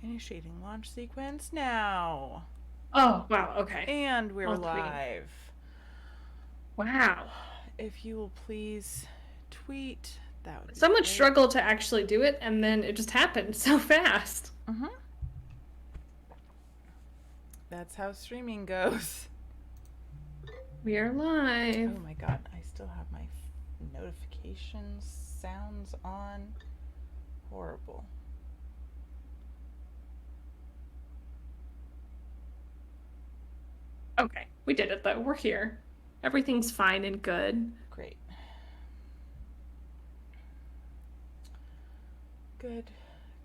Initiating launch sequence now. Oh, wow, okay. And we're All three. live. Wow. If you will please tweet, that would be Someone great. struggled to actually do it, and then it just happened so fast. Mm-hmm. That's how streaming goes. We are live. Oh my god, I still have my notifications sounds on. Horrible. Okay, we did it though. We're here. Everything's fine and good. Great. Good,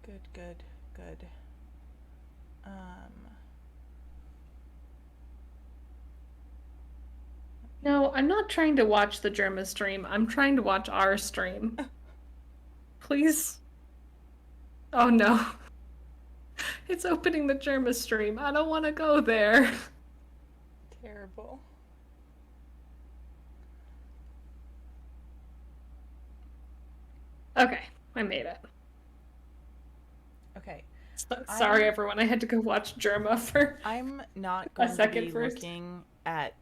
good, good, good. No, I'm not trying to watch the Germa stream. I'm trying to watch our stream. Please. Oh no. It's opening the Germa stream. I don't want to go there. Terrible. Okay, I made it. Okay. Sorry, everyone. I had to go watch Germa for I'm not a going to second be first. looking at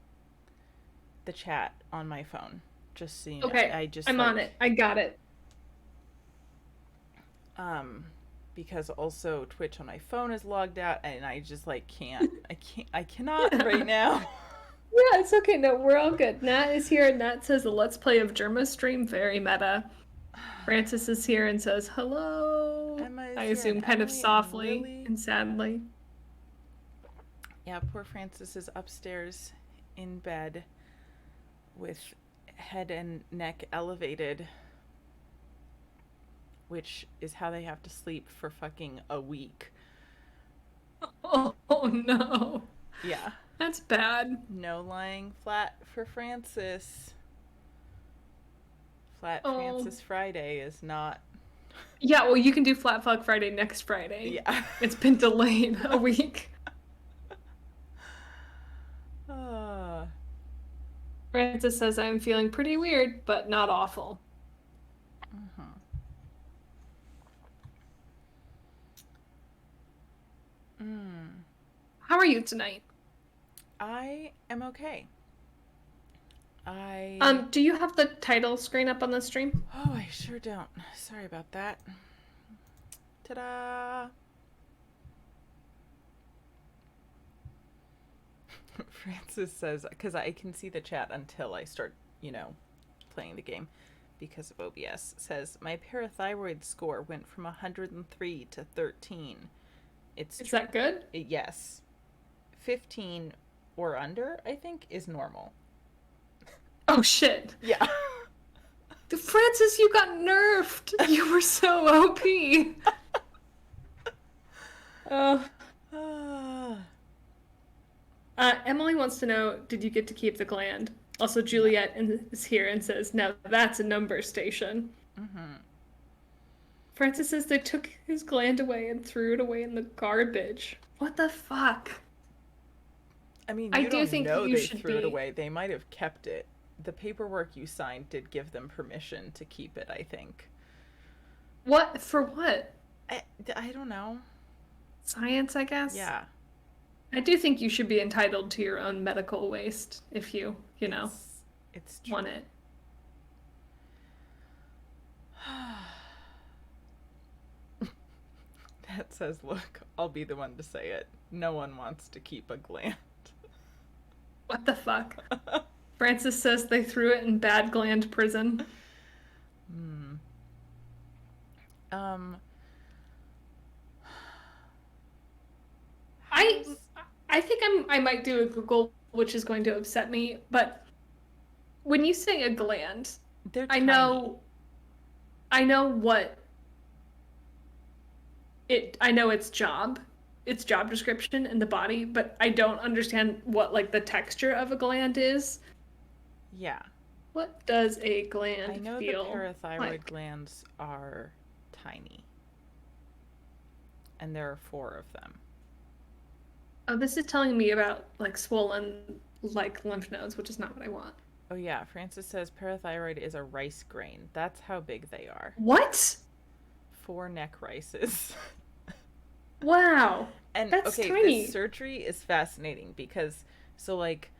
the chat on my phone. Just so you know. Okay, I'm on it. I got it. Because also Twitch on my phone is logged out and I just I cannot right now. Yeah, it's okay. No, we're all good. Nat is here, and Nat says the Let's Play of Germa stream, very meta. Francis is here and says hello. Emma is I here, assume and kind of Emily softly and Lily. and sadly. Yeah, poor Francis is upstairs in bed with head and neck elevated, which is how they have to sleep for fucking a week. Oh no. Yeah. That's bad. No lying flat for Francis. Flat Francis Friday is not. Yeah, well, you can do Flat Fuck Friday next Friday. Yeah. It's been delayed a week. Francis says I'm feeling pretty weird, but not awful. How are you tonight? I am okay. Do you have the title screen up on the stream? Oh, I sure don't. Sorry about that. Ta-da! Francis says, because I can see the chat until I start, playing the game because of OBS, says, my parathyroid score went from 103 to 13. Is that good? Yes. 15 or under, I think, is normal. Oh, shit. Yeah. Francis, you got nerfed. You were so OP. Emily wants to know, did you get to keep the gland? Also, Juliet is here and says, now that's a number station. Mm-hmm. Francis says they took his gland away and threw it away in the garbage. What the fuck? I mean, I do think know you they should threw it away. They might have kept it. The paperwork you signed did give them permission to keep it, I think. What? For what? I don't know. Science, I guess? Yeah. I do think you should be entitled to your own medical waste if you it's true. want it. That says, look, I'll be the one to say it. No one wants to keep a gland. What the fuck? Francis says they threw it in Bad Gland prison. I think I might do a Google, which is going to upset me, but when you say a gland, I know what I know its job description in the body, but I don't understand what like the texture of a gland is. Yeah. What does a gland I know feel the parathyroid like? glands are tiny. And there are 4 of them. Oh, this is telling me about like swollen like lymph nodes, which is not what I want. Oh yeah, Francis says parathyroid is a rice grain. That's how big they are. What? 4 neck rices. Wow. And That's okay, this tiny. surgery is fascinating because so like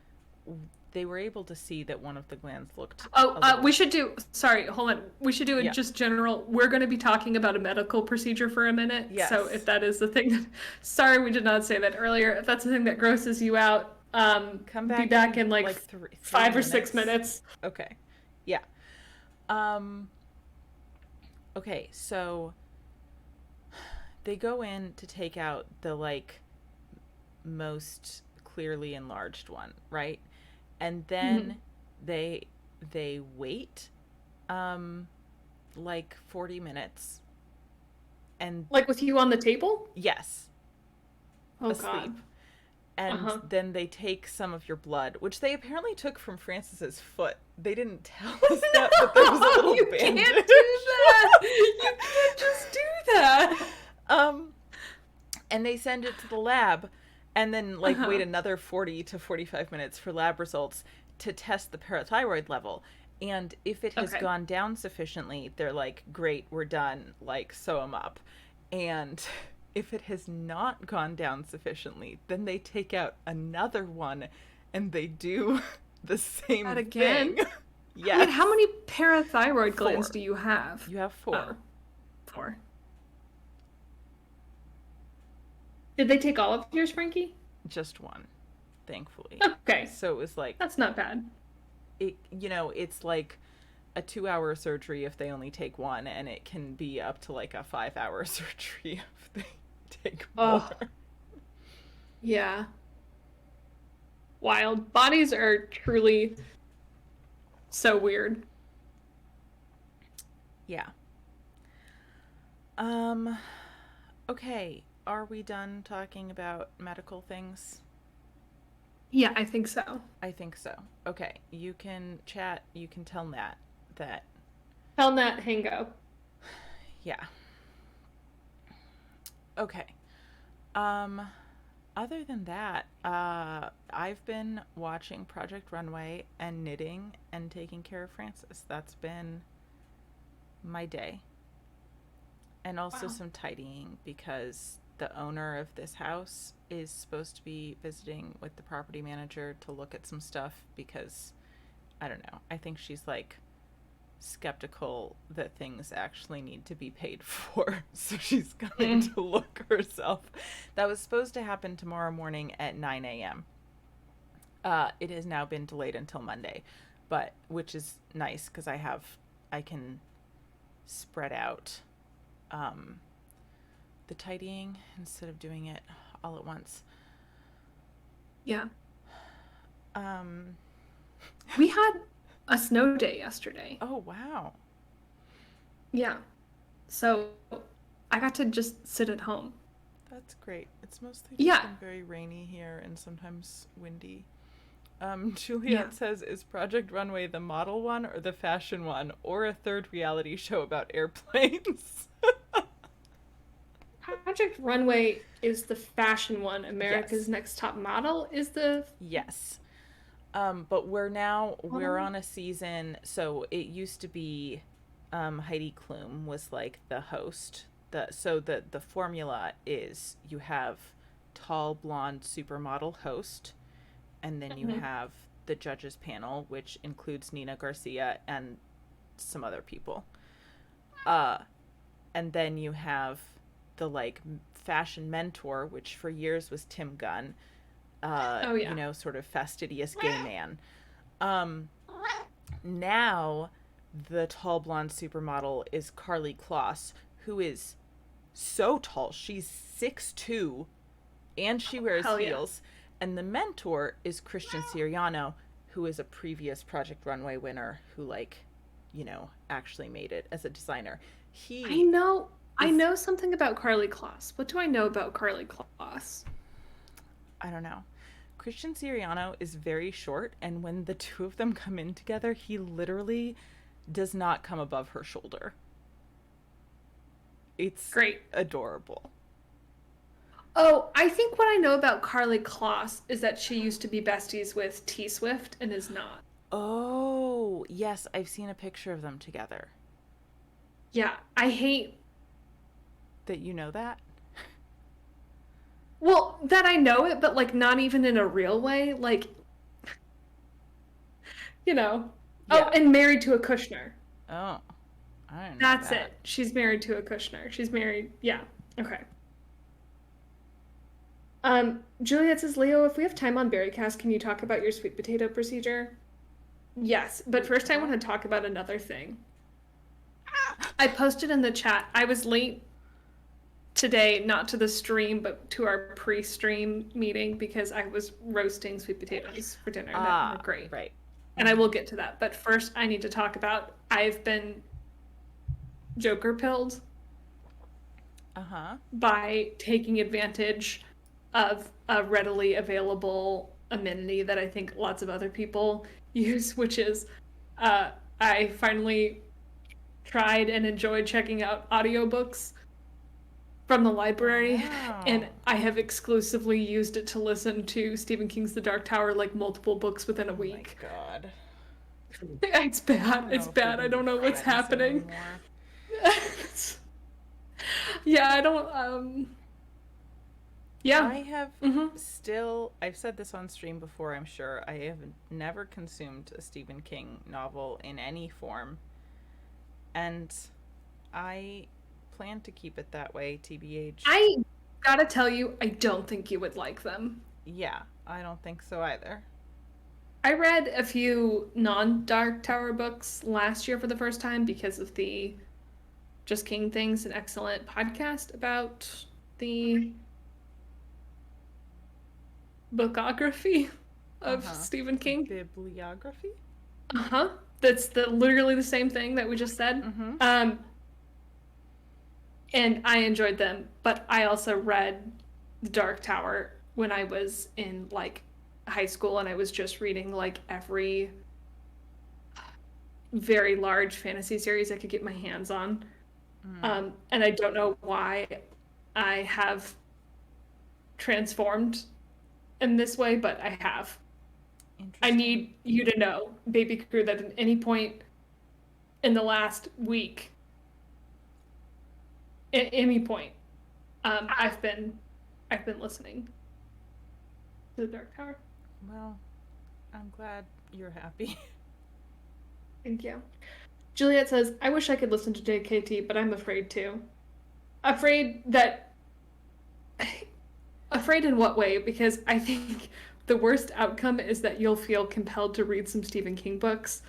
they were able to see that one of the glands looked Oh, a little. we should do. Sorry, hold on. We should do a Yeah. just general. We're going to be talking about a medical procedure for a minute. So if Yes. that is the thing that, sorry, we did not say that earlier. If that's the thing that grosses you out, Come be back back in in like like three 5 or 6 minutes. minutes. Okay. Yeah. Um okay, so they go in to take out the like most clearly enlarged one, right? And Mhm. then they they wait um like 40 minutes and Like with you on the table? yes, Oh asleep. God. Uh And huh. then they take some of your blood, which they apparently took from Francis's foot. They didn't tell us that, but there was a No, little you bandage. can't do that. You can't just do that. um and they send it to the lab and then Uh like wait huh. another 40 to 45 minutes for lab results to test the parathyroid level. And if it has Okay. gone down sufficiently, they're like, great, we're done, like sew them up. And if it has not gone down sufficiently, then they take out another one and they do the That same again? thing. Wait, Yes. how many parathyroid glands Four. do you have? You have Oh, four. 4. Did they take all of yours, Frankie? Just one, thankfully. Okay, So it was like, that's not bad. it's like a 2 hour surgery if they only take one, and it can be up to like a 5 hour surgery if they take more. Oh, yeah. Wild. Bodies are truly so weird. Yeah. Um, okay. Are we done talking about medical things? Yeah, I think so. I think so. Okay. You can chat, you can tell Nat that, Tell Nat Hango. yeah. Okay. Um, Other than that, I've been watching Project Runway and knitting and taking care of Francis. That's been my day. And also Wow. some tidying because the owner of this house is supposed to be visiting with the property manager to look at some stuff because I don't know. I think she's like skeptical that things actually need to be paid for. So she's coming Mm. to look herself. That was supposed to happen tomorrow morning at 9 a.m. It has now been delayed until Monday, but which is nice because I can spread out um, the tidying instead of doing it all at once. Yeah. Um, We had a snow day yesterday. oh, wow. Yeah. So I got to just sit at home. That's great. It's mostly just Yeah. been very rainy here and sometimes windy. Yeah. Juliet says, is Project Runway the model one or the fashion one or a third reality show about airplanes? Project Runway is the fashion one. Yes. America's Next Top Model is the Yes. But we're model. on a season. So it used to be Heidi Klum was like the host. The formula is you have tall blonde supermodel host, and then you Mhm. have the judges panel, which includes Nina Garcia and some other people. Uh, and then you have the like fashion mentor, which for years was Tim Gunn. Oh yeah. Sort of fastidious gay man. Um, Now the tall blonde supermodel is Carly Kloss, who is so tall. She's 6'2", and she wears Hell yeah. heels. And the mentor is Christian Siriano, who is a previous Project Runway winner who actually made it as a designer. I He know I is, know something about Carly Kloss. What do I know about Carly Kloss? I don't know. Christian Siriano is very short, and when the two of them come in together, he literally does not come above her shoulder. It's Great. adorable. Oh, I think what I know about Carly Kloss is that she used to be besties with T Swift and is not. Oh, yes, I've seen a picture of them together. Yeah, I hate That you know that? Well, that I know it, but like not even in a real way. Like, you know. Oh, Yeah. and married to a Kushner. Oh, I don't know That's that. it. She's married to a Kushner. She's married. Yeah. Okay. Juliet says, Leo, if we have time on Berrycast, can you talk about your sweet potato procedure? Yes, but first I want to talk about another thing. I posted in the chat. I was late today, not to the stream, but to our pre-stream meeting because I was roasting sweet potatoes for dinner. That were great. Right. And I will get to that. But first I need to talk about I've been Joker pilled Uh-huh. by taking advantage of a readily available amenity that I think lots of other people use, which is I finally tried and enjoyed checking out audiobooks from the library, Wow. and I have exclusively used it to listen to Stephen King's The Dark Tower, like multiple books within a week. Oh my God. It's bad. It's bad. I don't know what's happening. Yeah, I don't. Yeah. I have Mm-hmm. still, I've said this on stream before, I'm sure. I have never consumed a Stephen King novel in any form. And I plan to keep it that way, TBH. I gotta tell you, I don't think you would like them. Yeah, I don't think so either. I read a few non-Dark Tower books last year for the first time because of the Just King Things, an excellent podcast about the bookography of Stephen King. Bibliography? Uh-huh. That's literally the same thing that we just said. Mm-hmm. And I enjoyed them, but I also read The Dark Tower when I was in like high school, and I was just reading like every very large fantasy series I could get my hands on. And I don't know why I have transformed in this way, but I have. I need you to know, Baby Crew, that at any point in the last week, at any point, I've been listening to The Dark Tower. Well, I'm glad you're happy. Thank you. Juliet says, I wish I could listen to JKT, but I'm afraid to. Afraid in what way? Because I think the worst outcome is that you'll feel compelled to read some Stephen King books.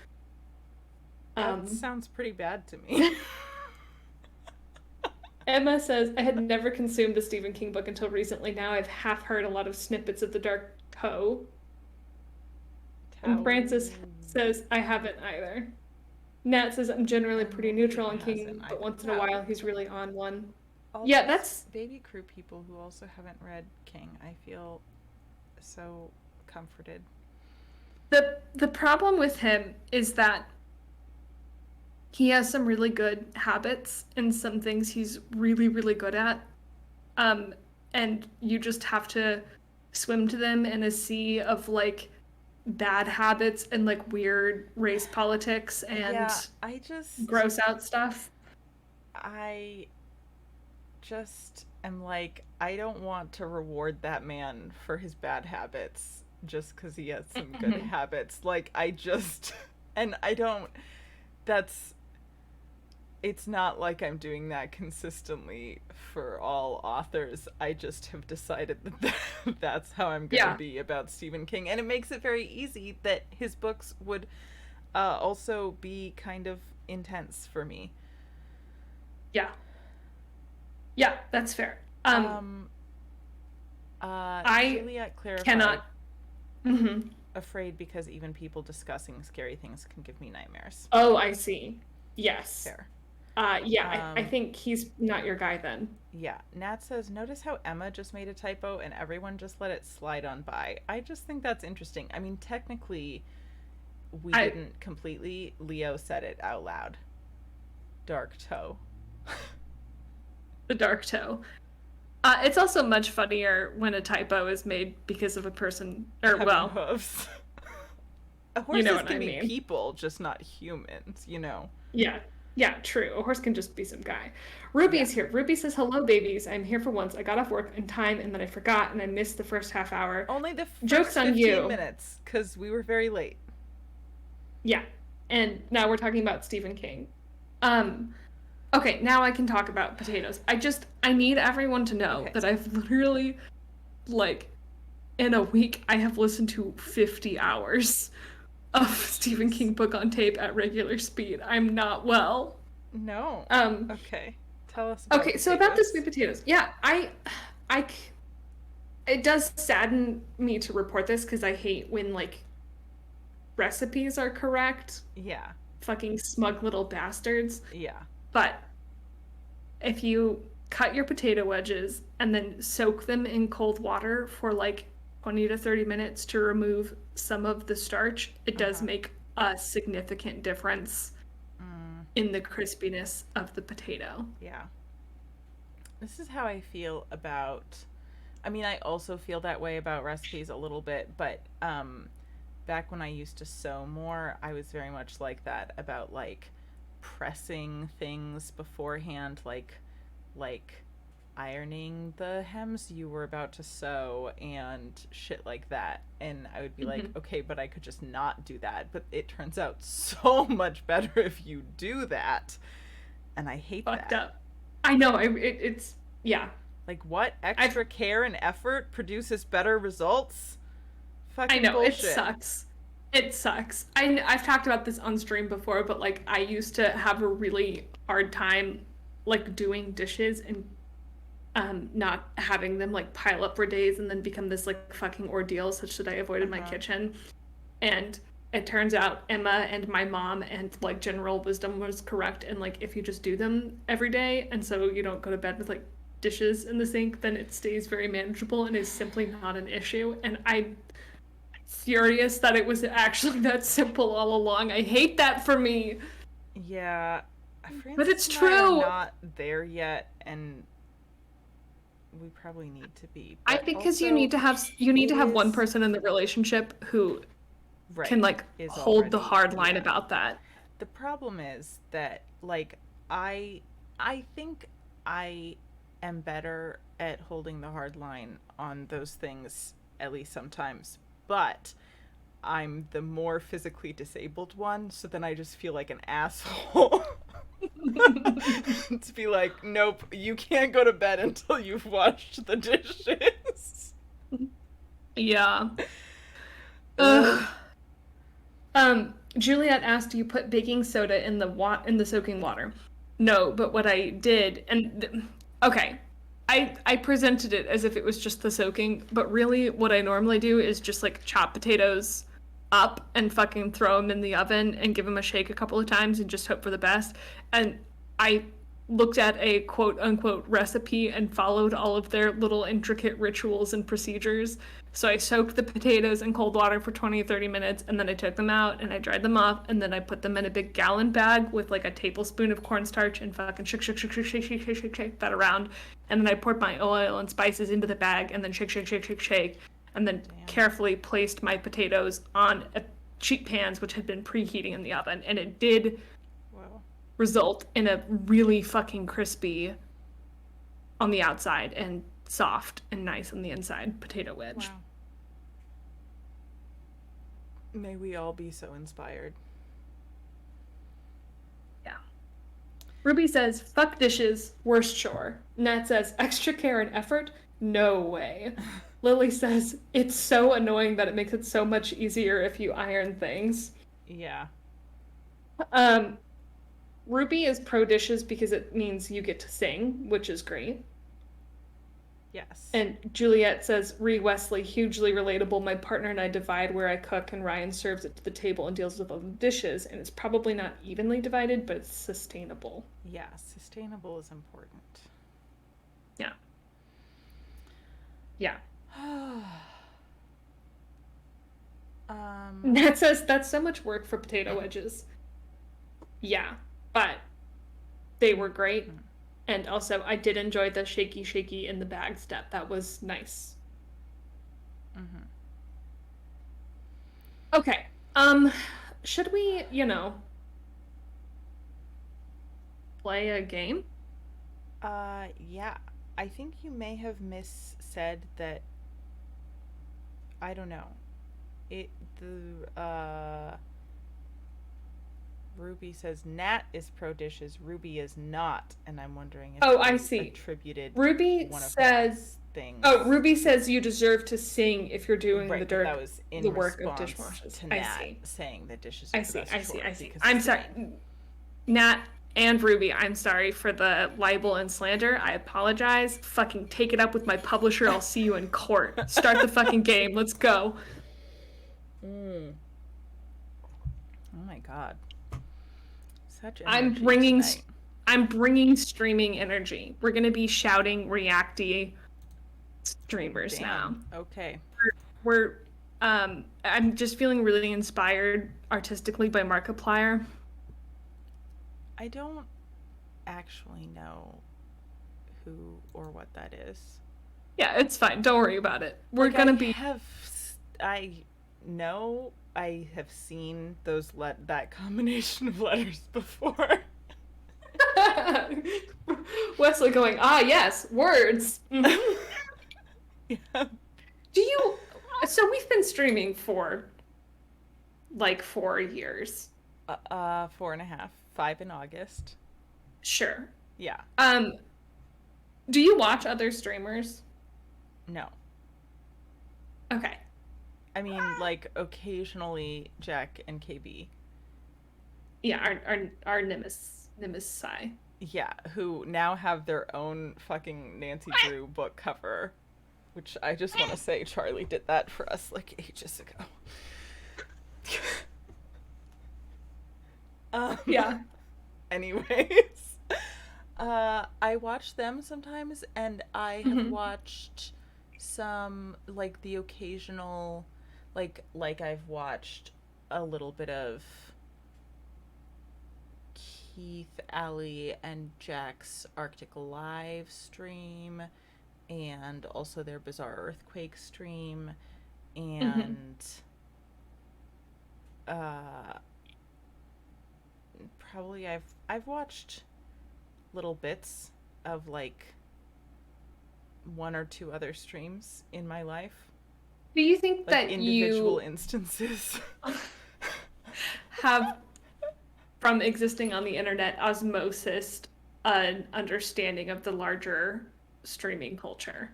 That sounds pretty bad to me. Emma says, I had never consumed a Stephen King book until recently. Now I've half heard a lot of snippets of The Dark Tower. And Francis says, I haven't either. Nat says, I'm generally pretty neutral on King, but once in a while he's really on one. All Yeah, these that's... Baby Crew people who also haven't read King. I feel so comforted. The problem with him is that he has some really good habits and some things he's really, really good at. And you just have to swim to them in a sea of like bad habits and like weird race politics and I just gross out stuff. I just am like, I don't want to reward that man for his bad habits just because he has some good habits. Like, I just, and I don't, it's not like I'm doing that consistently for all authors. I just have decided that that's how I'm going to be about Stephen King. And it makes it very easy that his books would also be kind of intense for me. Yeah. Yeah, that's fair. Juliet clarified, cannot. Afraid because even people discussing scary things can give me nightmares. Oh, I see. Yes. Fair. I think he's not your guy then. Yeah. Nat says, notice how Emma just made a typo and everyone just let it slide on by. I just think that's interesting. I mean, technically, we didn't completely. Leo said it out loud. Dark toe. The Dark Toe. It's also much funnier when a typo is made because of a person, or well, hooves. Horses can be people, just not humans, you know. Yeah. Yeah, true. A horse can just be some guy. Ruby Yeah. is here. Ruby says, "Hello, babies. I'm here for once. I got off work in time and then I forgot and I missed the first half hour. Only the Joke's first on 15 you." minutes, because we were very late. Yeah. And now we're talking about Stephen King. Um, okay, now I can talk about potatoes. I need everyone to know Okay. that I've literally, like, in a week, I have listened to 50 hours of Stephen Jeez. King book on tape at regular speed. I'm not well. No. Um, Okay. Tell us about okay, so about the potatoes. sweet potatoes. Yeah, I, it does sadden me to report this because I hate when, like, recipes are correct. Yeah. Fucking smug little bastards. Yeah. But if you cut your potato wedges and then soak them in cold water for like 20 to 30 minutes to remove some of the starch, it does Uh-huh. make a significant difference Mm, in the crispiness of the potato. yeah. This is how I feel about, I mean, I also feel that way about recipes a little bit, but back when I used to sew more, I was very much like that about like pressing things beforehand, like ironing the hems you were about to sew and shit like that. And I would be like, Mhm. okay, but I could just not do that. But it turns out so much better if you do that. And I hate Fucked that. up. I know. It's yeah. Like, what I've extra care and effort produces better results? I Fucking know it bullshit. sucks. It sucks. I've talked about this on stream before, but like I used to have a really hard time like doing dishes and not having them like pile up for days and then become this like fucking ordeal such that I avoided my Uh-huh. kitchen. And it turns out Emma and my mom and like general wisdom was correct. And like if you just do them every day and so you don't go to bed with like dishes in the sink, then it stays very manageable and is simply not an issue. And I'm furious that it was actually that simple all along. I hate that for me. Yeah, But Francis it's and I are true. not there yet, and we probably need to be. I But think because also, you need it to have one is person in the relationship who can right, like is hold the already, hard line yeah. about that. The problem is that, like, I, I think I am better at holding the hard line on those things, at least sometimes. But I'm the more physically disabled one, so then I just feel like an asshole. To be like, nope, you can't go to bed until you've washed the dishes. Yeah. Ugh. Ugh. Juliet asked, "Do you put baking soda in the soaking water?" No, but what I did, okay, I presented it as if it was just the soaking, but really what I normally do is just like chop potatoes up and fucking throw them in the oven and give them a shake a couple of times and just hope for the best. And I looked at a quote unquote recipe and followed all of their little intricate rituals and procedures. So I soaked the potatoes in cold water for 20 or 30 minutes and then I took them out and I dried them off and then I put them in a big gallon bag with like a tablespoon of cornstarch and fucking shake that around. And then I poured my oil and spices into the bag and then shake and then Damn. carefully placed my potatoes on sheet pans which had been preheating in the oven and it did Well, result in a really fucking crispy on the outside and soft and nice on the inside potato wedge. wow. May we all be so inspired. Yeah. Ruby says, "Fuck dishes, worst chore." Nat says, "Extra care and effort? No way." Lily says, "It's so annoying that it makes it so much easier if you iron things." Yeah. Um, Ruby is pro dishes because it means you get to sing, which is great. Yes. And Juliet says, "Ree Wesley, hugely relatable. My partner and I divide where I cook, and Ryan serves it to the table and deals with all the dishes. And it's probably not evenly divided, but it's sustainable." Yeah, sustainable is important. Yeah. Yeah. um, Nat says, "That's so much work for potato wedges." Yeah, but they were great. And also, I did enjoy the shaky in the bag step. That was nice. mm-hmm. Okay. Should we, play a game? Yeah. I think you may have said that. I don't know. It the Ruby says Nat is pro dishes, Ruby is not, and I'm wondering if Oh, I you see. attributed Ruby one of says, Nat's things. oh, Ruby says you deserve to sing if you're doing right, the but dirt, that was in the work of response dishwashers. to I Nat see. saying that dishes are I the see. best I see. chore I see. because I'm it's sorry. singing. Nat and Ruby, I'm sorry for the libel and slander. I apologize. Fucking take it up with my publisher. I'll see you in court. Start the fucking game. Let's go. Oh my god. Such I'm energy bringing tonight. I'm bringing streaming energy. We're going to be shouting reacty streamers now. Damn. Okay. We're I'm just feeling really inspired artistically by Markiplier. I don't actually know who or what that is. Yeah, it's fine. Don't worry about it. We're Like, gonna be. I know I have seen that combination of letters before. Wesley going, ah, yes, words. Yeah. Do you? So we've been streaming for like 4 years. 4.5, 5 in August. Sure. Yeah. Do you watch other streamers? No. Okay. I mean, like, occasionally Jack and KB. Yeah, our Nemesis. Yeah, who now have their own fucking Nancy Drew book cover, which I just want to say Charlie did that for us like ages ago. Yeah. Anyways, I watch them sometimes, and I have watched some, like, the occasional, like I've watched a little bit of Keith, Allie, and Jack's Arctic Live stream, and also their Bizarre Earthquake stream, and probably I've watched little bits of, like, one or two other streams in my life. Do you think Like, that individual you instances. have, from existing on the internet, osmosis, an understanding of the larger streaming culture?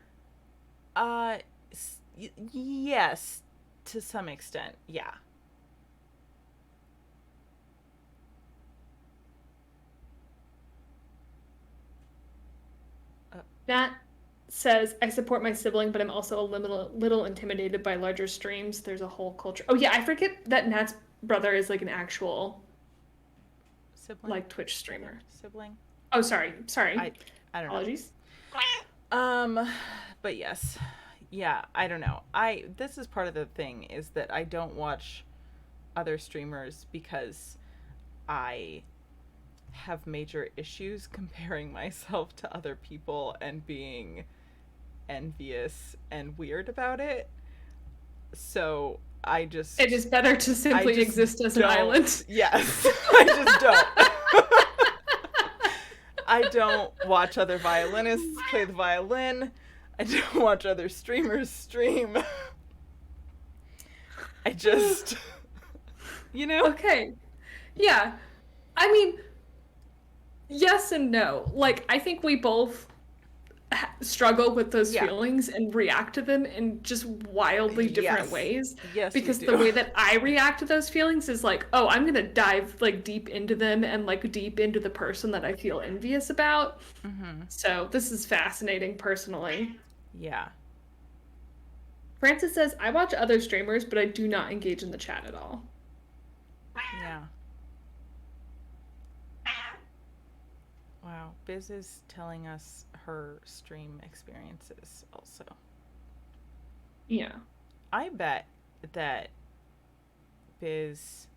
Yes, to some extent, yeah. Nat says, I support my sibling, but I'm also a little intimidated by larger streams. There's a whole culture. Oh yeah, I forget that Nat's brother is like an actual Sibling? like Twitch streamer. Sibling? Oh, sorry. I don't know. Apologies. But yes. Yeah, I don't know. This is part of the thing, is that I don't watch other streamers because I have major issues comparing myself to other people and being envious and weird about it. So it is better to simply exist as an island. Yes. I just don't. I don't watch other violinists play the violin. I don't watch other streamers stream. I just, Okay. Yeah. I mean, yes and no. Like, I think we both struggle with those feelings and react to them in just wildly different ways. Yes, because the way that I react to those feelings is like, oh, I'm gonna dive like deep into them and like deep into the person that I feel envious about. So this is fascinating personally. Yeah. Francis says, I watch other streamers, but I do not engage in the chat at all. Yeah. Wow. Biz is telling us her stream experiences also. Yeah. I bet that Biz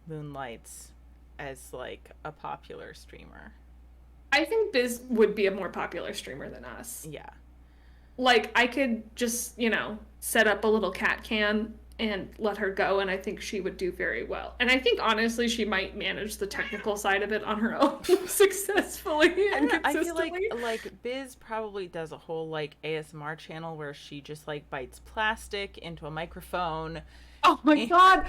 moonlights as, like, a popular streamer. I think Biz would be a more popular streamer than us. Yeah. Like, I could just, set up a little cat cam and let her go, and I think she would do very well. And I think honestly she might manage the technical side of it on her own successfully I and don't know, I feel consistently. like Biz probably does a whole like ASMR channel where she just like bites plastic into a microphone. Oh my god.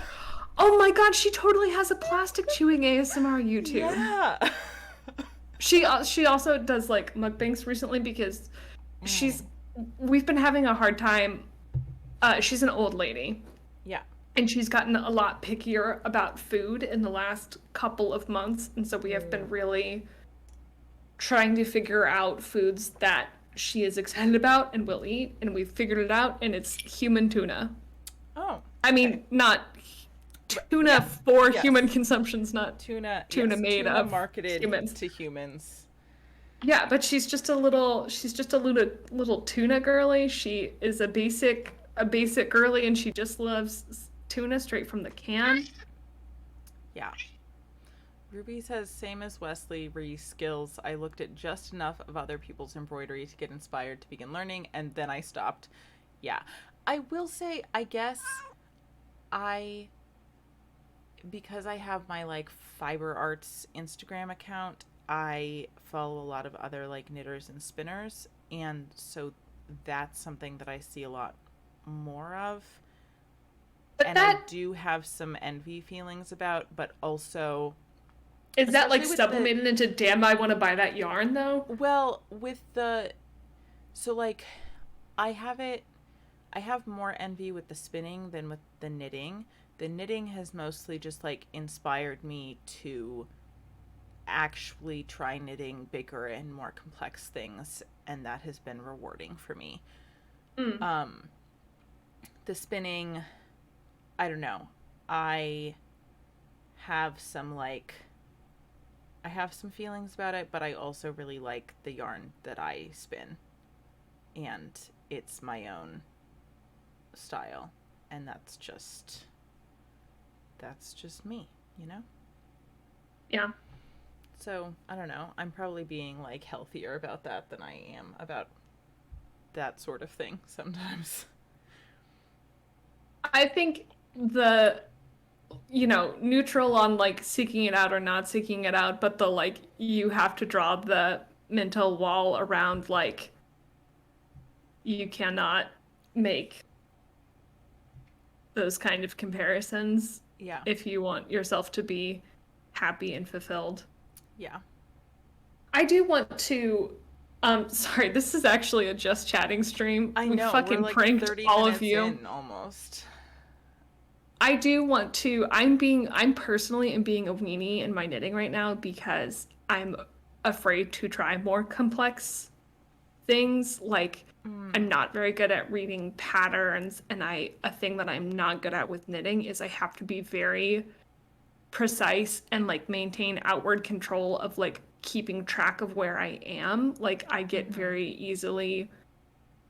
Oh my god, she totally has a plastic chewing ASMR YouTube. Yeah. She also does like mukbangs recently because she's Mm, we've been having a hard time. She's an old lady, yeah. and she's gotten a lot pickier about food in the last couple of months, and so we have been Ooh. really trying to figure out foods that she is excited about and will eat, and we've figured it out, and it's human tuna. Oh, I okay. mean, not tuna Yeah. for Yes. human consumptions, not Tuna, tuna yes. made Tuna of marketed humans. to humans. Yeah, but she's just a little tuna girly. She is a basic girly, and she just loves tuna straight from the can. Yeah. Ruby says, same as Wesley, skills. I looked at just enough of other people's embroidery to get inspired to begin learning, and then I stopped. Yeah. I will say, I guess I, because I have my like Fiber Arts Instagram account, I follow a lot of other like knitters and spinners. And so that's something that I see a lot more of. But And I that do have some envy feelings about, but also, is that like especially with the, sublimated into damn I want to buy that yarn though? well, with the, so like, I have it, I have more envy with the spinning than with the knitting. The knitting has mostly just like inspired me to actually try knitting bigger and more complex things, and that has been rewarding for me. Mm. Um, the spinning, I don't know. I have some like I have some feelings about it, but I also really like the yarn that I spin, and it's my own style, and that's just me, you know? Yeah. So, I don't know. I'm probably being like healthier about that than I am about that sort of thing sometimes. I think the neutral on like seeking it out or not seeking it out, but the like you have to draw the mental wall around like you cannot make those kind of comparisons Yeah. if you want yourself to be happy and fulfilled. Yeah. I do want to sorry, this is actually a just chatting stream. I We know. We're fucking like pranked 30 all of minutes you. in almost. I do want to I'm personally am being a weenie in my knitting right now because I'm afraid to try more complex things. Like I'm Mm. not very good at reading patterns, and I a thing that I'm not good at with knitting is I have to be very precise and like maintain outward control of like keeping track of where I am. Like I get Mhm. very easily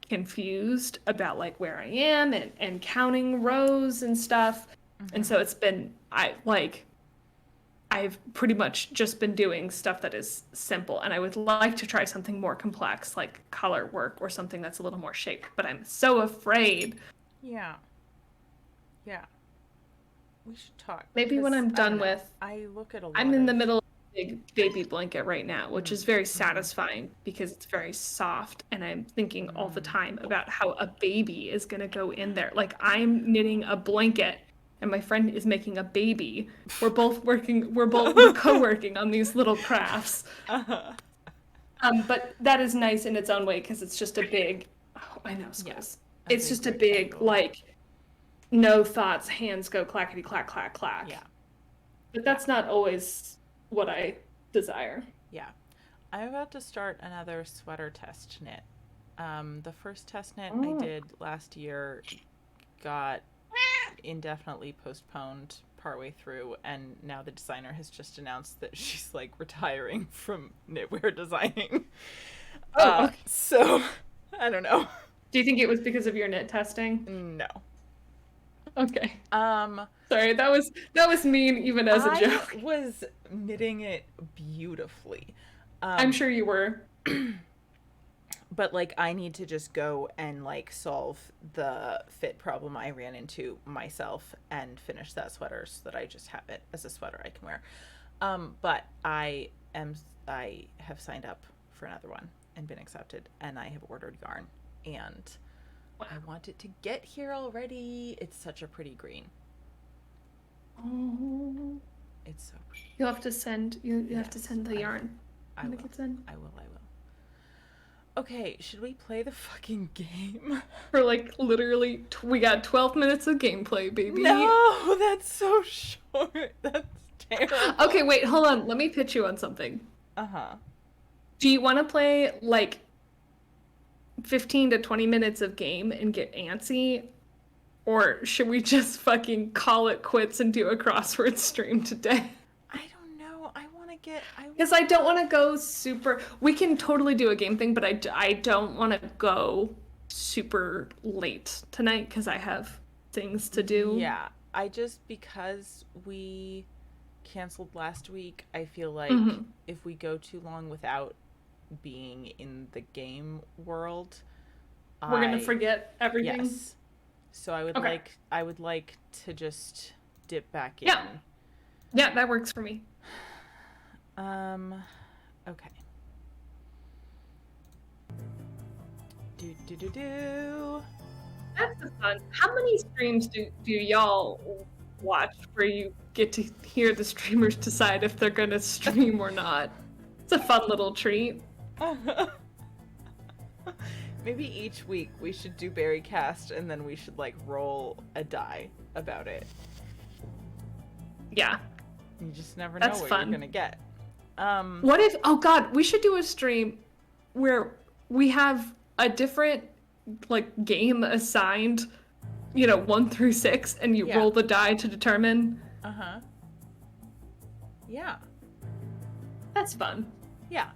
confused about like where I am and counting rows and stuff. And Mhm. so it's been I've pretty much just been doing stuff that is simple, and I would like to try something more complex like color work or something that's a little more shaped, but I'm so afraid. Yeah. Yeah. We should talk Maybe when because I'm I don't done know. with I look at a I'm lot in of the middle of a big baby blanket right now, which is very mm-hmm. satisfying because it's very soft, and I'm thinking all the Mm. time about how a baby is going to go in there. Like I'm knitting a blanket and my friend is making a baby. We're co-working on these little crafts. Uh-huh. But that is nice in its own way because it's just a big, oh, I know, Yeah. schools. A It's big just a big, rectangle. like, no thoughts, hands go clackety clack clack clack. Yeah. But Yeah. that's not always what I desire. Yeah. I'm about to start another sweater test knit. The first test knit I Oh. did last year got indefinitely postponed partway through, and now the designer has just announced that she's like retiring from knitwear designing. Oh, okay. So I don't know. Do you think it was because of your knit testing? No. Okay. Um, Sorry, that was mean even as a I joke. was knitting it beautifully. I'm Um, sure you were. but like I need to just go and like solve the fit problem I ran into myself and finish that sweater so that I just have it as a sweater I can wear. But I have signed up for another one and been accepted, and I have ordered yarn, and Wow. I want it to get here already. It's such a pretty green. Oh. It's so pretty. You have to send you have to Yes, send the yarn I when will. it gets in. I will. Okay, should we play the fucking game? For like literally we got 12 minutes of gameplay, baby. No, that's so short. That's terrible. Okay, wait, hold on. Let me pitch you on something. Uh-huh. Do you want to play like 15 to 20 minutes of game and get antsy? Or should we just fucking call it quits and do a crossword stream today? I don't know. I want to get Because I don't want to go super. We can totally do a game thing, but I don't want to go super late tonight because I have things to do. Yeah, I just because we canceled last week, I feel like Mhm. if we go too long without being in the game world, We're gonna I forget everything. yes. So Okay. I would like to just dip back in. Yeah. Yeah, that works for me. Okay. Do. That's the fun. How many streams do y'all watch where you get to hear the streamers decide if they're gonna stream or not? It's a fun little treat. Maybe each week we should do Berry Cast and then we should like roll a die about it. Yeah. You just never know That's what fun. you're gonna get. What if, oh god, we should do a stream where we have a different like game assigned, 1 through 6, and you Yeah. roll the die to determine. Uh-huh. Yeah. That's fun. Yeah.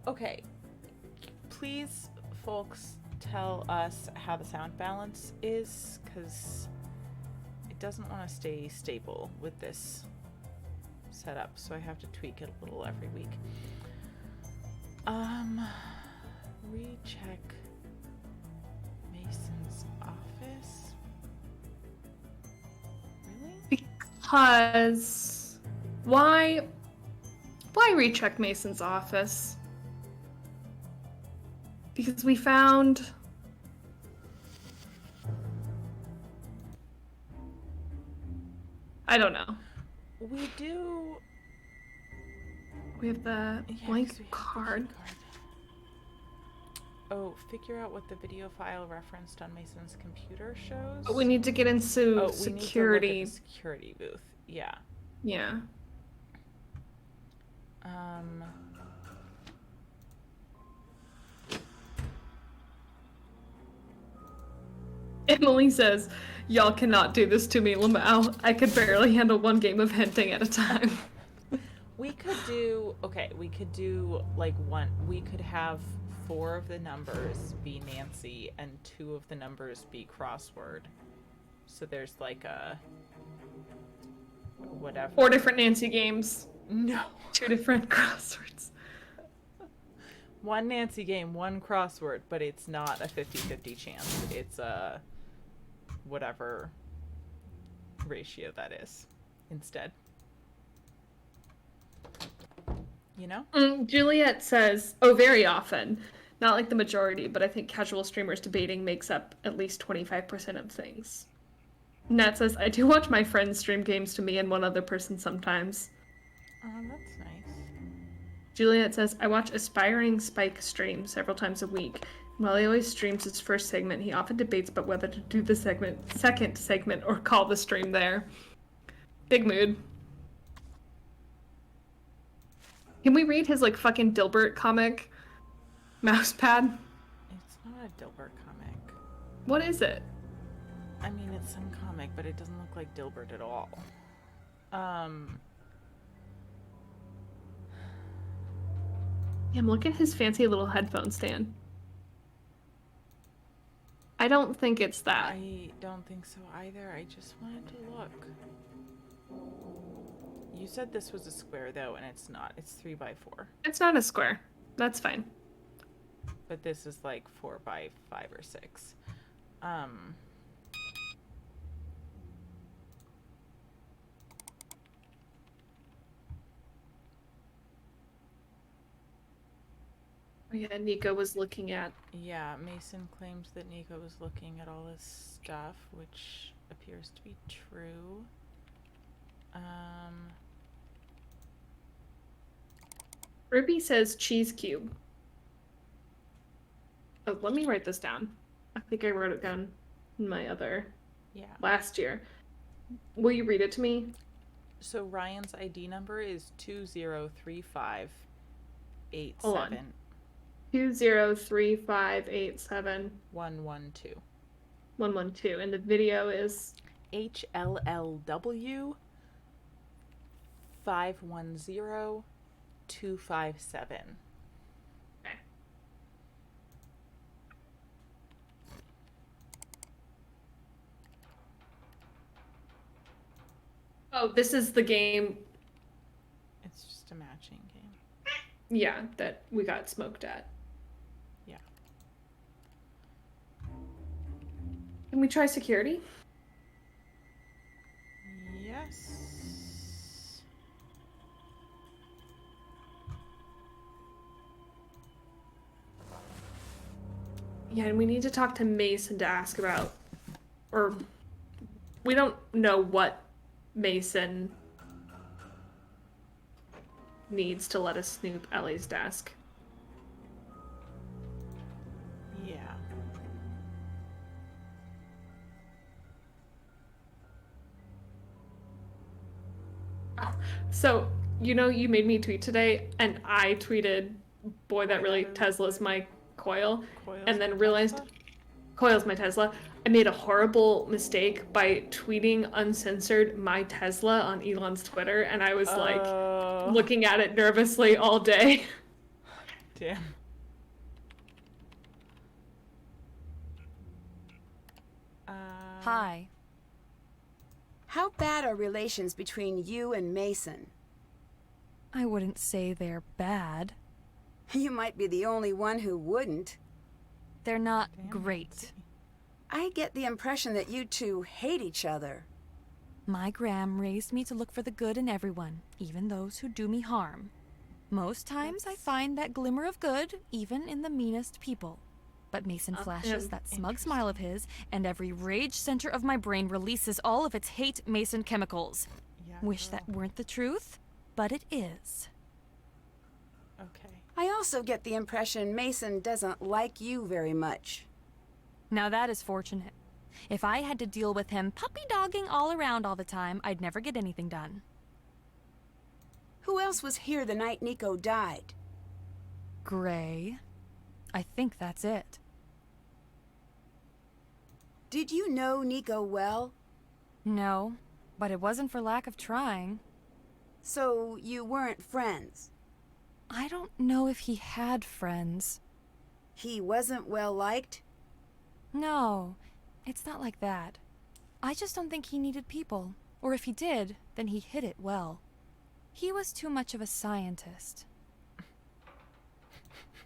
Okay. Please, folks, tell us how the sound balance is, because it doesn't want to stay stable with this setup, so I have to tweak it a little every week. Recheck Mason's office. Really? Because why recheck Mason's office? Because we found I don't know. We do. We have the Yeah, 'cause blank we have the card. key card. Oh, figure out what the video file referenced on Mason's computer shows. But we need to get into we security. need to look at the security booth. Yeah. Yeah. Emily says, "Y'all cannot do this to me, Lamau. I could barely handle one game of hinting at a time." We could do like one. We could have 4 of the numbers be Nancy and 2 of the numbers be crossword. So there's like a whatever. 4 different Nancy games, No. 2 different crosswords. 1 Nancy game, 1 crossword, but it's not a 50-50 chance. It's a whatever ratio that is instead. You know? Juliet says, "Oh, very often. Not like the majority, but I think casual streamers debating makes up at least 25% of things." Nat says, "I do watch my friends stream games to me and one other person sometimes." Oh, that's nice. Juliet says, "I watch Aspiring Spike stream several times a week. While he always streams his first segment, he often debates about whether to do the second segment or call the stream there." Big mood. Can we read his like fucking Dilbert comic? Mousepad? It's not a Dilbert comic. What is it? I mean, it's some comic, but it doesn't look like Dilbert at all. Yeah, look at his fancy little headphone stand. I don't think it's that. I don't think so either. I just wanted to look. You said this was a square though, and it's not. It's 3x4. It's not a square. That's fine. but this is like 4 by 5 or 6. Um, Oh, yeah, Nico was looking at. yeah, Mason claims that Nico was looking at all this stuff, which appears to be true. Ruby says cheese cube. Oh, let me write this down. I think I wrote it down in my other Yeah. last year. Will you read it to me? So Ryan's ID number is 203587 Hold on. 203587 112. 112. And the video is HLLW 510257. okay. Oh, this is the game, It's just a matching game. yeah, that we got smoked at. Yeah. Can we try security? Yes. Yeah, and we need to talk to Mason to ask about, or we don't know what Mason needs to let us snoop Ellie's desk. Yeah. So, you know, you made me tweet today, and I tweeted, boy, that really Tesla's my coil, Coils and then for realized Tesla? coil's my Tesla. I made a horrible mistake by tweeting uncensored my Tesla on Elon's Twitter, and I was like Oh, looking at it nervously all day. damn. Hi. How bad are relations between you and Mason? I wouldn't say they're bad. You might be the only one who wouldn't. They're not Damn, great. Nancy. I get the impression that you two hate each other. My Gram raised me to look for the good in everyone, even those who do me harm. Most times I find that glimmer of good, even in the meanest people. But Mason flashes that smug smile of his, and every rage center of my brain releases all of its hate Mason chemicals. Yeah, Wish girl. that weren't the truth, but it is. Okay. I also get the impression Mason doesn't like you very much. Now that is fortunate. If I had to deal with him puppy-dogging all around all the time, I'd never get anything done. Who else was here the night Nico died? Gray. I think that's it. Did you know Nico well? No, but it wasn't for lack of trying. So you weren't friends? I don't know if he had friends. He wasn't well liked? No, it's not like that. I just don't think he needed people. Or if he did, then he hid it well. He was too much of a scientist.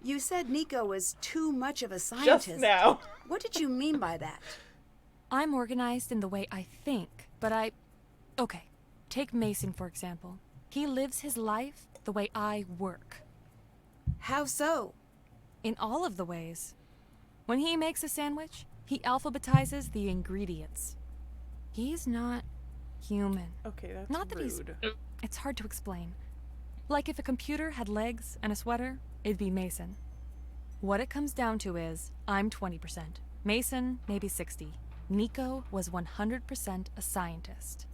You said Nico was too much of a scientist. Just now. What did you mean by that? I'm organized in the way I think, but Okay, take Mason for example. He lives his life the way I work. How so? In all of the ways. When he makes a sandwich, he alphabetizes the ingredients. He's not human. Okay, that's Not that he's- rude. It's hard to explain. Like if a computer had legs and a sweater, it'd be Mason. What it comes down to is, I'm 20%. Mason, maybe 60. Nico was 100% a scientist.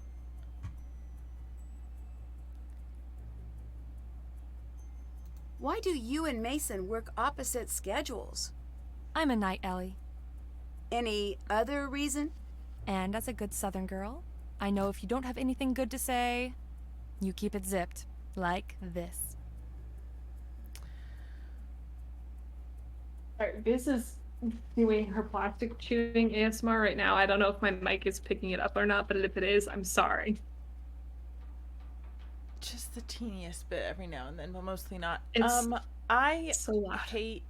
Why do you and Mason work opposite schedules? I'm a night Ellie. Any other reason? And as a good Southern girl, I know if you don't have anything good to say, you keep it zipped. Like this. Alright, this is doing her plastic chewing ASMR right now. I don't know if my mic is picking it up or not, but if it is, I'm sorry. Just the teeniest bit every now and then, but mostly not. It's I so loud. hate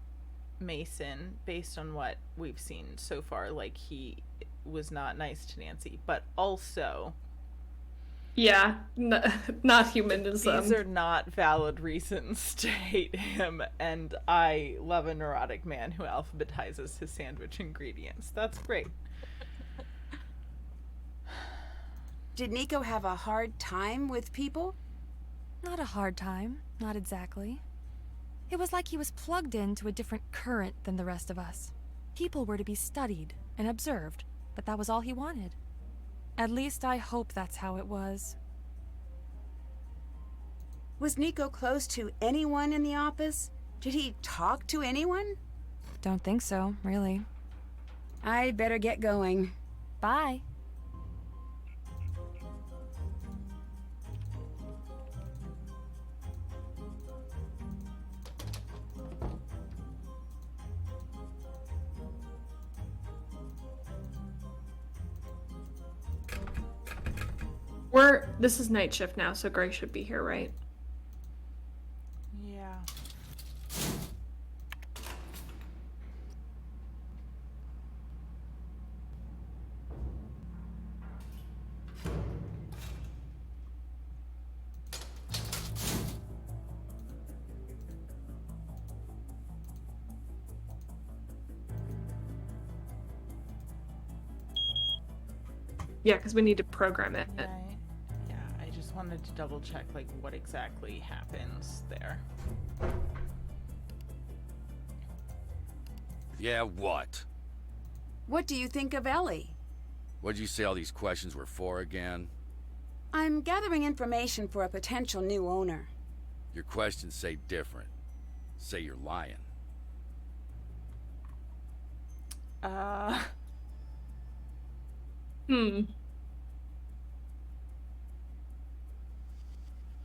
Mason based on what we've seen so far. Like, he was not nice to Nancy, but also Yeah, not humanism. these are not valid reasons to hate him, and I love a neurotic man who alphabetizes his sandwich ingredients. That's great. Did Nico have a hard time with people? Not a hard time, not exactly. It was like he was plugged into a different current than the rest of us. People were to be studied and observed, but that was all he wanted. At least I hope that's how it was. Was Nico close to anyone in the office? Did he talk to anyone? Don't think so, really. I'd better get going. Bye. This is night shift now, so Gray should be here, right? Yeah. Yeah, because we need to program it. Right. Yeah, I just wanted to double check, like, what exactly happens there. Yeah, what? What do you think of Ellie? What'd you say all these questions were for again? I'm gathering information for a potential new owner. Your questions say different. Say you're lying.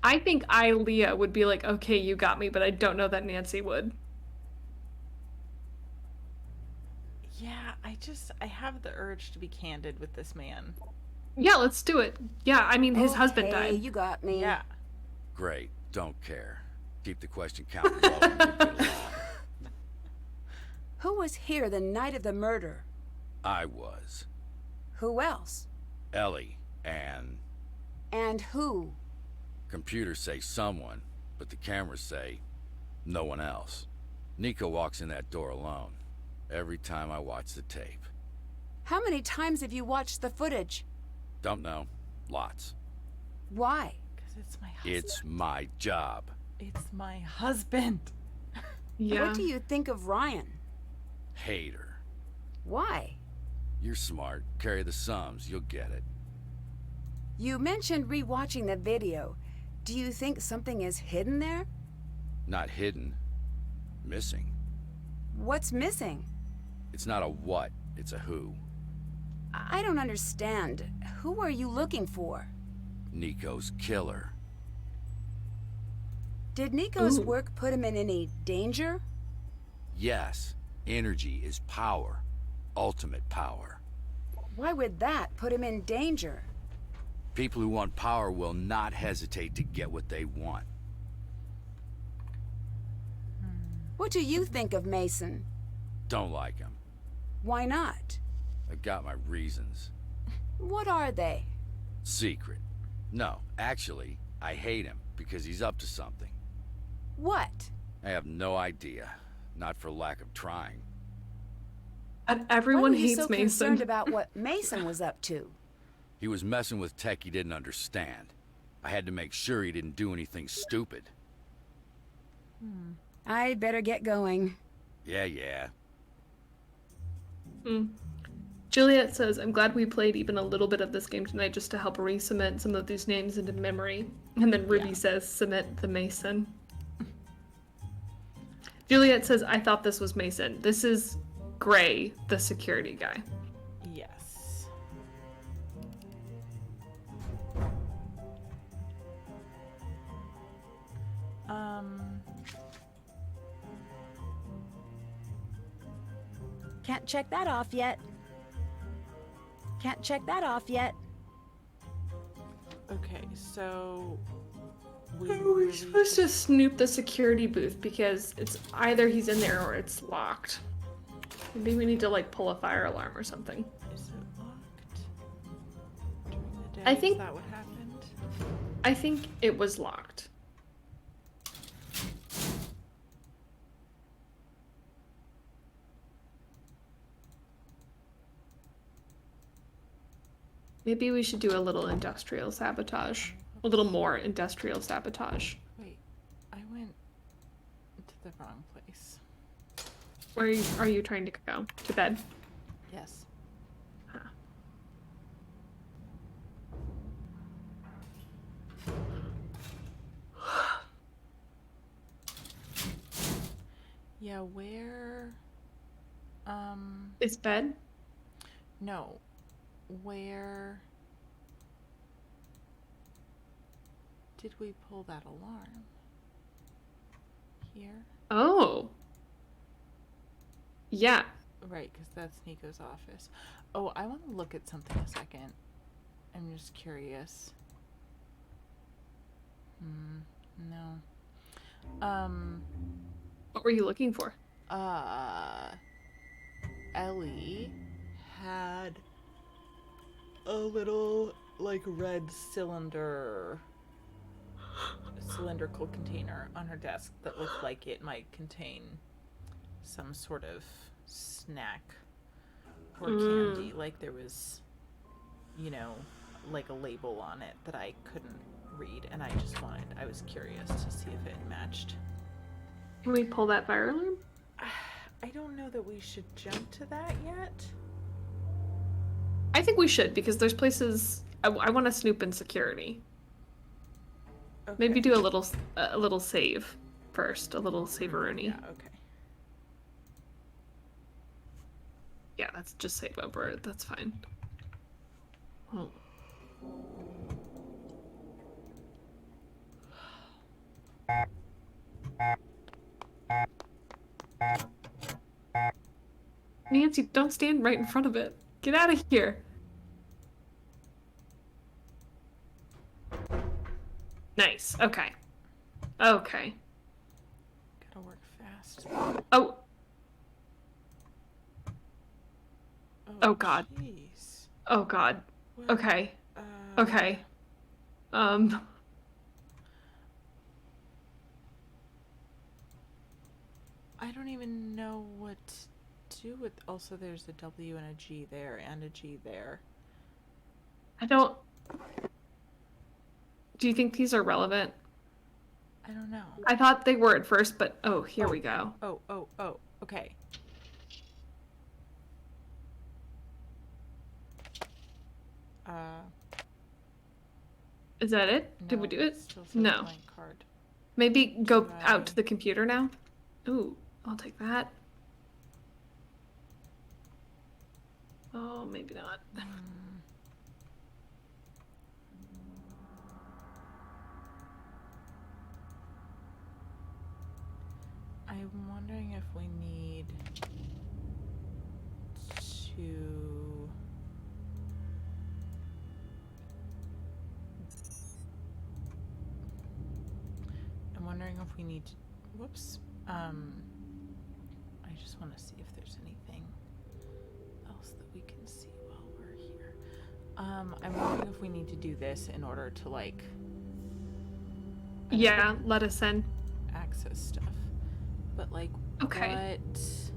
I think Leah would be like, okay, you got me, but I don't know that Nancy would. Yeah, I have the urge to be candid with this man. Yeah, let's do it. Yeah, I mean, his husband Okay, died. you got me. Yeah. Great, don't care. Keep the question count low and move it along. Who was here the night of the murder? I was. Who else? Ellie, and... And who? Computers say someone, but the cameras say no one else. Nico walks in that door alone. Every time I watch the tape. How many times have you watched the footage? Don't know. Lots. Why? Because it's my husband. It's my job. It's my husband. Yeah. What do you think of Ryan? Hate her. Why? You're smart. Carry the sums. You'll get it. You mentioned rewatching the video. Do you think something is hidden there? Not hidden. Missing. What's missing? It's not a what, it's a who. I don't understand. Who are you looking for? Nico's killer. Did Nico's Ooh. work put him in any danger? Yes, energy is power. Ultimate power. Why would that put him in danger? People who want power will not hesitate to get what they want. What do you think of Mason? Don't like him. Why not? I've got my reasons. What are they? Secret. No, actually, I hate him because he's up to something. What? I have no idea. Not for lack of trying. And Why everyone were you hates so Mason. concerned about what Mason was up to? He was messing with tech he didn't understand. I had to make sure he didn't do anything stupid. I'd better get going. Yeah. Juliet says, I'm glad we played even a little bit of this game tonight just to help re-cement some of these names into memory. And then Ruby says, cement the Mason. Juliet says, I thought this was Mason. This is Gray, the security guy. Yes. Can't check that off yet. Can't check that off yet. Okay, so we Are we really supposed to snoop the security booth because it's either he's in there or it's locked? Maybe we need to like pull a fire alarm or something. Is it locked? During the day, I is think- that what happened? I think it was locked. Maybe we should do a little industrial sabotage. A little more industrial sabotage. Wait, I went to the wrong place. Where are you trying to go? To bed? Yes. Huh. Yeah, where? Is bed? No. Where did we pull that alarm? Here? Oh. Yeah. Right, because that's Nico's office. Oh, I want to look at something a second. I'm just curious. No. What were you looking for? Ellie had a little, like, red cylindrical container on her desk that looked like it might contain some sort of snack or candy. Like there was, you know, like a label on it that I couldn't read, and I was curious to see if it matched. Can we pull that fire alarm? I don't know that we should jump to that yet. I think we should because there's places I want to snoop in security. Okay. Maybe do a little save first, a little save-a-rooney. Yeah, okay. Yeah, that's just save over it. That's fine. Oh. Nancy, don't stand right in front of it. Get out of here. Nice. Okay. Okay. Gotta work fast. Oh. Oh, God. Jeez. Oh God. What- Okay. uh, Okay. I don't even know what to do with. Also, there's a W and a G there, and a G there. I don't. Do you think these are relevant? I don't know. I thought they were at first, but oh, here we go. Oh. Okay. Is that it? Did we no, do it? Still says No. blank card. Maybe go Try. out to the computer now? Ooh, I'll take that. Oh, maybe not. I'm wondering if we need to. I'm wondering if we need to. Whoops. I just want to see if there's anything else that we can see while we're here. I'm wondering if we need to do this in order to, like, Yeah, let us in. access stuff. But, like, Okay. what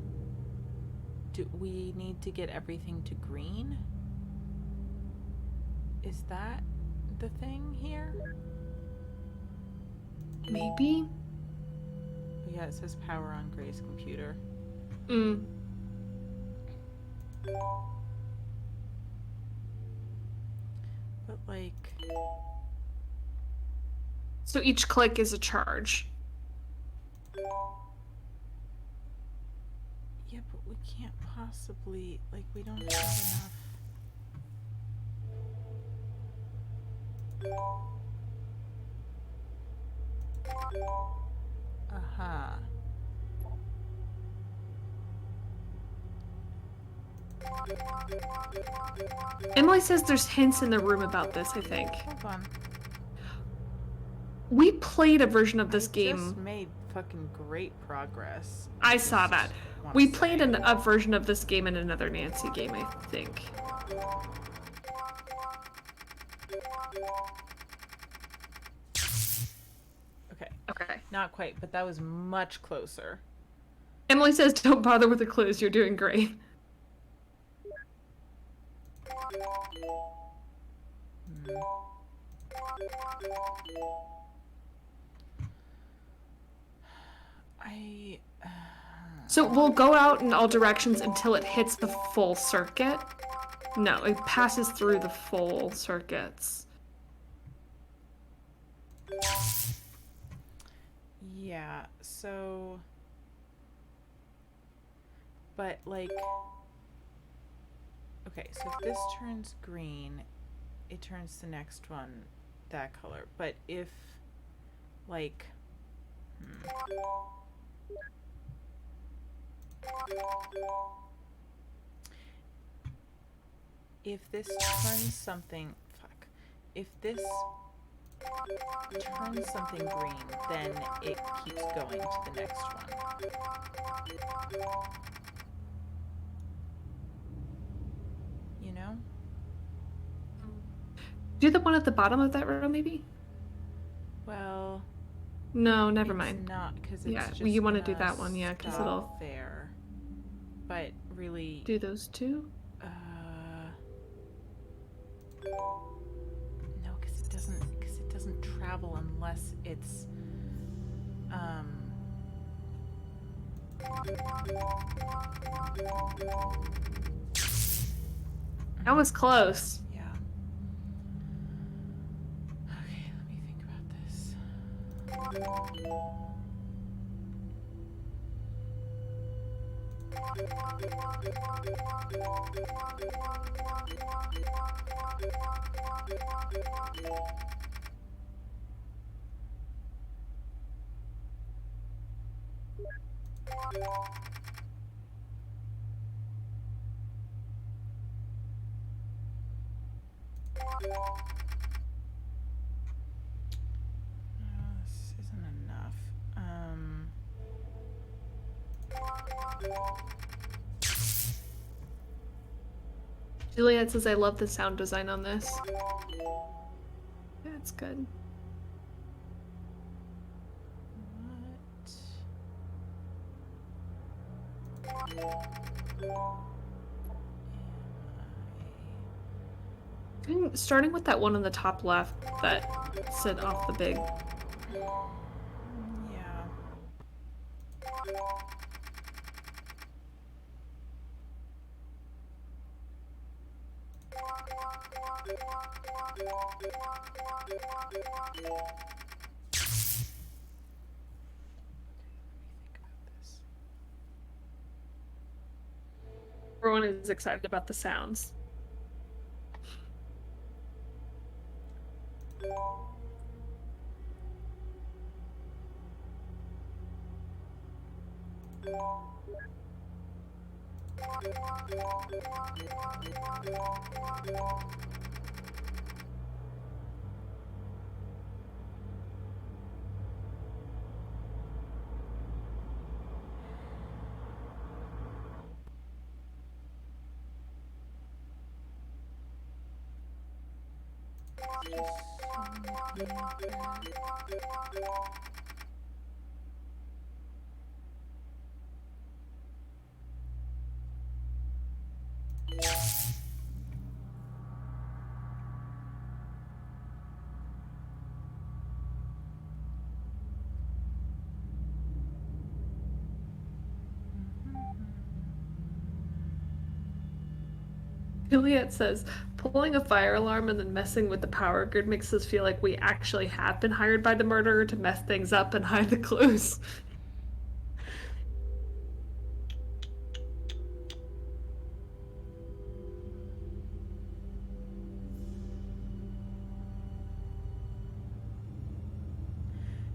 do we need to get everything to green? Is that the thing here? Maybe? Oh, yeah, it says power on Gray's computer. Mm. But, like, So each click is a charge. yeah, but we can't possibly, like, we don't have enough. Uh-huh. Emily says there's hints in the room about this, I think. Hold on. We played a version of this I game. just made fucking great progress. I saw Just that. wanna We played say. a version of this game in another Nancy game, I think. Okay, Okay. not quite, but that was much closer. Emily says, don't bother with the clues, you're doing great. I. So we'll go out in all directions until it hits the full circuit. No, it passes through the full circuits. Yeah, so. But, like. Okay, so if this turns green, it turns the next one that color. But if. Like. If this turns something. Fuck. If this turns something green, then it keeps going to the next one. You know? Do the one at the bottom of that row, maybe? Well, No, never it's mind. not because it's Yeah, just you want to do gonna that one, yeah, because stop it'll there. But really, do those two. no, because it doesn't travel unless it's That was close. yeah. Okay, let me think about this. This isn't enough. Juliet says, I love the sound design on this. That's good. Starting with that one on the top left that said off the big. Yeah. Everyone is excited about the sounds. Juliet says, pulling a fire alarm and then messing with the power grid makes us feel like we actually have been hired by the murderer to mess things up and hide the clues.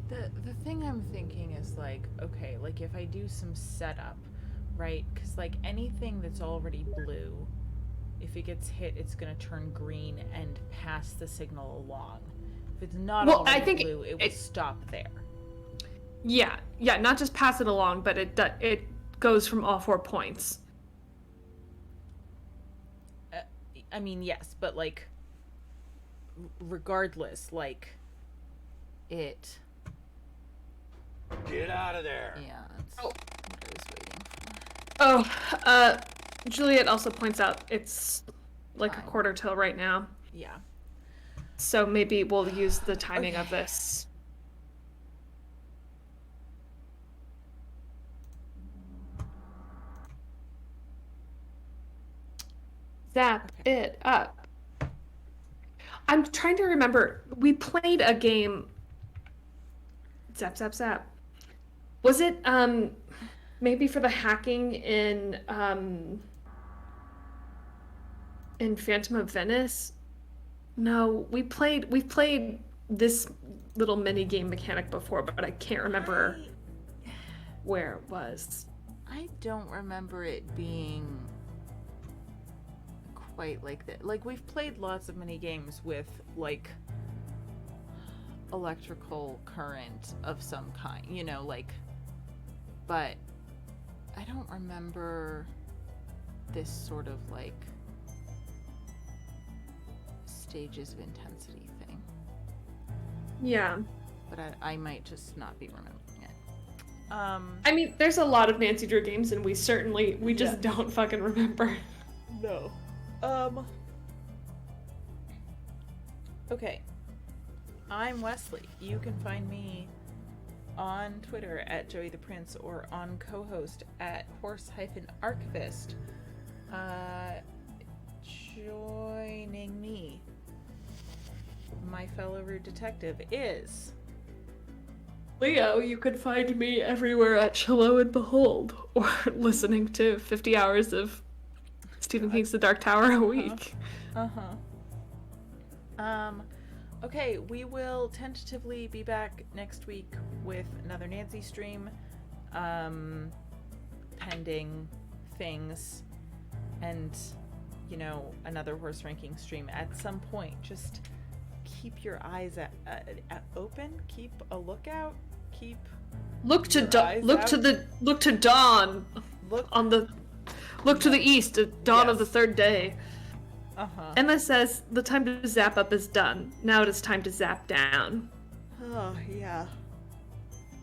The thing I'm thinking is like, okay, like if I do some setup, right? Because like anything that's already blue, if it gets hit, it's gonna turn green and pass the signal along. If it's not Well, already I think blue, it will stop there. Yeah, not just pass it along, but it goes from all 4 points. I mean, yes, but like, regardless, like, it. Get out of there. Yeah, that's Oh. what I was waiting for. Oh, Juliet also points out it's like Fine. a quarter till right now. Yeah. So maybe we'll use the timing of Okay. this. Zap it up. I'm trying to remember. We played a game. Zap, zap, zap. Was it maybe for the hacking in Phantom of Venice? No, we've played this little mini game mechanic before, but I can't remember where it was. I don't remember it being quite like that. Like, we've played lots of mini games with like electrical current of some kind, you know, like, but I don't remember this sort of like stages of intensity thing. Yeah. But I might just not be remembering it. I mean, there's a lot of Nancy Drew games, and we just don't fucking remember. No. Okay. I'm Wesley. You can find me on Twitter at Joey the Prince or on co-host at Horse-Archivist. Joining me, my fellow rude detective, is Leo, you could find me everywhere at Hello and Behold, or listening to 50 hours of Stephen King's The Dark Tower a week. Okay, we will tentatively be back next week with another Nancy stream, pending things, and, you know, another horse ranking stream at some point. Just keep your eyes open, keep a lookout, keep Look to your eyes out. look to dawn Look on the look to the east at dawn of the Yes. third day. Uh-huh. Emma says the time to zap up is done. Now it is time to zap down. Oh, yeah.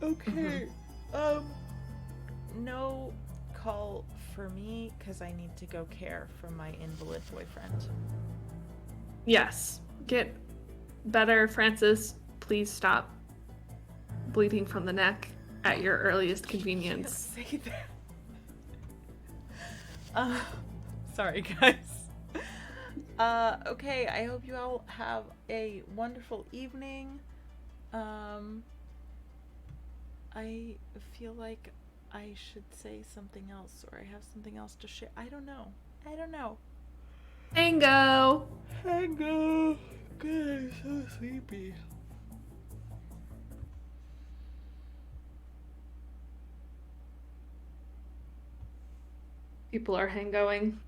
Okay. No call for me because I need to go care for my invalid boyfriend. Yes. Get better, Francis. Please stop bleeding from the neck at your earliest convenience. Say that. Sorry, guys. Okay, I hope you all have a wonderful evening. I feel like I should say something else, or I have something else to share. I don't know. Tango! Tango! God, I'm so sleepy. People are hangoing.